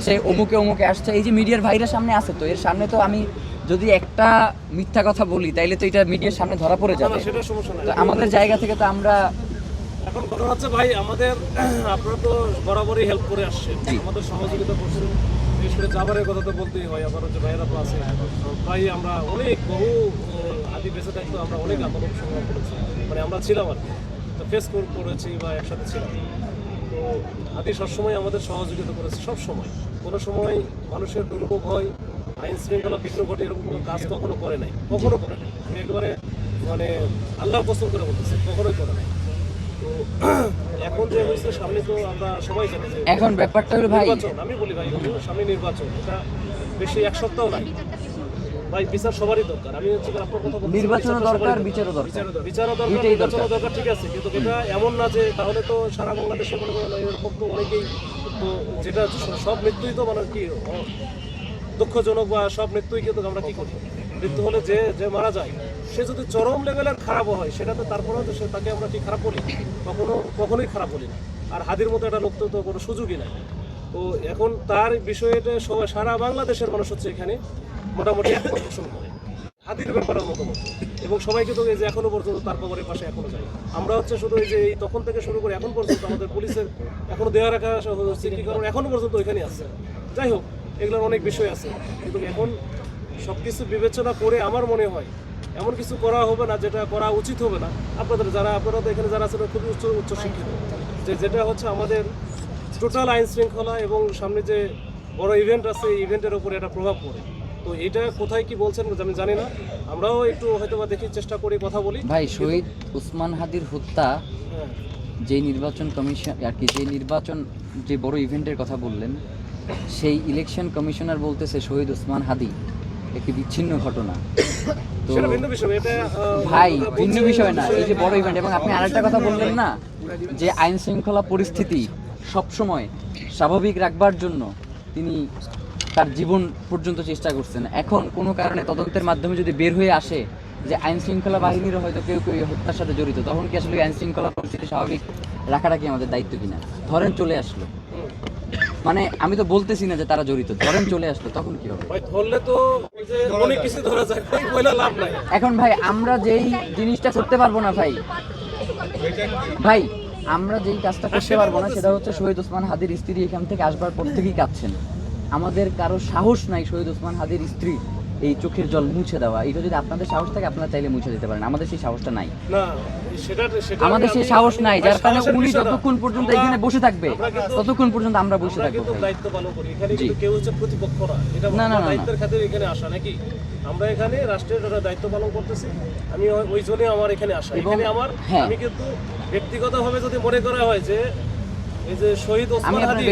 আসছে, অমুকে অমুকে আসছে, এই যে মিডিয়ার ভাইরা সামনে আছে, তো এর সামনে তো আমি যদি একটা মিথ্যা কথা বলি তাইলে তো এটা মিডিয়ার সামনে ধরা পড়ে যাবে। সেটা সমস্যা নাই। তো আমাদের জায়গা থেকে তো আমরা এখন কথা হচ্ছে ভাই, আমাদের আপনারা তো বরাবরই হেল্প করে আসছেন, আমাদের সহযোগিতা করছেন। বিশেষ করে জাবারের কথা তো বলতেই হয়, আবার হচ্ছে ভাইয়েরা তো আছে ভাই। আমরা অনেক বহু হাদি বেঁচে থাকতো, আমরা অনেক আন্দোলন সংগ্রাম করেছি, মানে আমরা ছিলাম আর কি, তো ফেস করেছি বা একসাথে ছিলাম। তো হাদি সবসময় আমাদের সহযোগিতা করেছে, সব সময়। কোনো সময় মানুষের দুর্ভোগ হয়, আইন শৃঙ্খলা বিঘ্ন ঘটে, এরকম কোনো কাজ কখনো করে নাই, কখনো করে নাই। আমি একেবারে মানে আল্লাহ পছন্দ করে বলতেছি, কখনোই করে নাই। তো এখন যে হয়েছে, সামনে তো আমরা সবাই জানি যে এখন ব্যাপারটা হলো ভাই, নির্বাচন। আমি বলি ভাই, সামনে নির্বাচন, এটা বেশি এক সপ্তাহ নাই ভাই। বিচার সবারই দরকার। আমি হচ্ছে আপনার কথা বলছি, নির্বাচনও দরকার, বিচারও দরকার, বিচারও দরকার, নির্বাচনও দরকার, ঠিক আছে। কিন্তু এটা এমন না যে তাহলে তো সারা বাংলাদেশে মনে করেন এরকম তো অনেকেই, তো যেটা সব মৃত্যুই তো মানে কি দুঃখজনক, বা সব মৃত্যুই কিন্তু আমরা কি করি, মৃত্যু হলে যে যে মারা যায় সে যদি চরম লেভেলের খারাপও হয়, সেটা তো তারপরেও তো সে তাকে আমরা কি খারাপ বলি? কখনোই খারাপ বলি না। আর হাদির মতো একটা লোক তো কোনো সুযোগই নাই। তো এখন তার বিষয়টা সবাই, সারা বাংলাদেশের মানুষ হচ্ছে এখানে মোটামুটি পোষণ করে হাদির ব্যাপারের মতো। এবং সবাইকে তো এই যে এখনো পর্যন্ত তার কবরের পাশে এখনো যাই আমরা, হচ্ছে শুধু এই যে এই তখন থেকে শুরু করে এখন পর্যন্ত আমাদের পুলিশের এখনো দেওয়া রাখা কারণ এখনো পর্যন্ত ওইখানে আছে। যাই হোক, এগুলোর অনেক বিষয় আছে, কিন্তু এখন সব কিছু বিবেচনা করে আমার মনে হয় এমন কিছু করা হবে না যেটা করা উচিত হবে না। আপনারা তো এখানে যারা আছেন খুবই উচ্চ শিক্ষিত, যেটা হচ্ছে আমাদের টোটাল আইন শৃঙ্খলা এবং সামনে যে বড় ইভেন্ট আছে, এই ইভেন্টের উপরে একটা প্রভাব পড়ে। তো এটা কোথায় কি বলছেন আমি জানি না, আমরাও একটু হয়তো বা দেখি, চেষ্টা করি, কথা বলি। ভাই শহীদ ওসমান হাদির হত্যা, যে নির্বাচন কমিশন আর কি, যে বড় ইভেন্টের কথা বললেন, সেই ইলেকশন কমিশনার বলতেছে শহীদ ওসমান হাদি একটি বিচ্ছিন্ন ঘটনা। তো ভাই ভিন্ন বিষয় না, এই যে বড় ইভেন্ট। এবং আপনি আরেকটা কথা বললেন না, যে আইন শৃঙ্খলা পরিস্থিতি সবসময় স্বাভাবিক রাখবার জন্য তিনি তার জীবন পর্যন্ত চেষ্টা করছেন। এখন কোনো কারণে তদন্তের মাধ্যমে যদি বের হয়ে আসে যে আইন শৃঙ্খলা বাহিনীরও হয়তো কেউ কেউ হত্যার সাথে জড়িত, তখন কি আসলে আইন শৃঙ্খলা পরিস্থিতি স্বাভাবিক রাখাটা কি আমাদের দায়িত্ব কিনা? ধরেন চলে আসলো, মানে আমি তো বলতেছি না যে তারা জড়িত, ধরেন চলে আসলো, তখন কি হবে? ধরলে তো অনেক কিছু ধরা যায়, লাভ নাই। এখন ভাই আমরা যেই জিনিসটা করতে পারবো না ভাই আমরা যেই কাজটা করতে পারবো না, সেটা হচ্ছে শহীদ ওসমান হাদির স্ত্রী এখান থেকে আসবার পর থেকেই কাঁদছেন। আমাদের কারো সাহস নাই শহীদ ওসমান হাদির স্ত্রী এই চোখের জল মুছে দেওয়া। এটা যদি আপনাদের সাহস থাকে আপনারা চাইলে মুছে দিতে পারেন, আমাদের সেই সাহসটা নাই। আমাদের সেই সাহস নাই, যার কারণে উনি যতক্ষণ পর্যন্ত এখানে বসে থাকবে ততক্ষণ পর্যন্ত আমরা বসে থাকবো। দায়িত্ব পালন করি এখানে, কিন্তু কেউ হচ্ছে প্রতিপক্ষ না, এটা দায়িত্বের খাতিরে এখানে আসা নাকি। আমরা এখানে রাষ্ট্রের দায়িত্ব পালন করতেছি, আমি ওই জন্য আমার এখানে আসা। এখানে আমার আমি কিন্তু ব্যক্তিগতভাবে যদি মনে করা হয় যে এই যে শহীদ ওসমান হাদি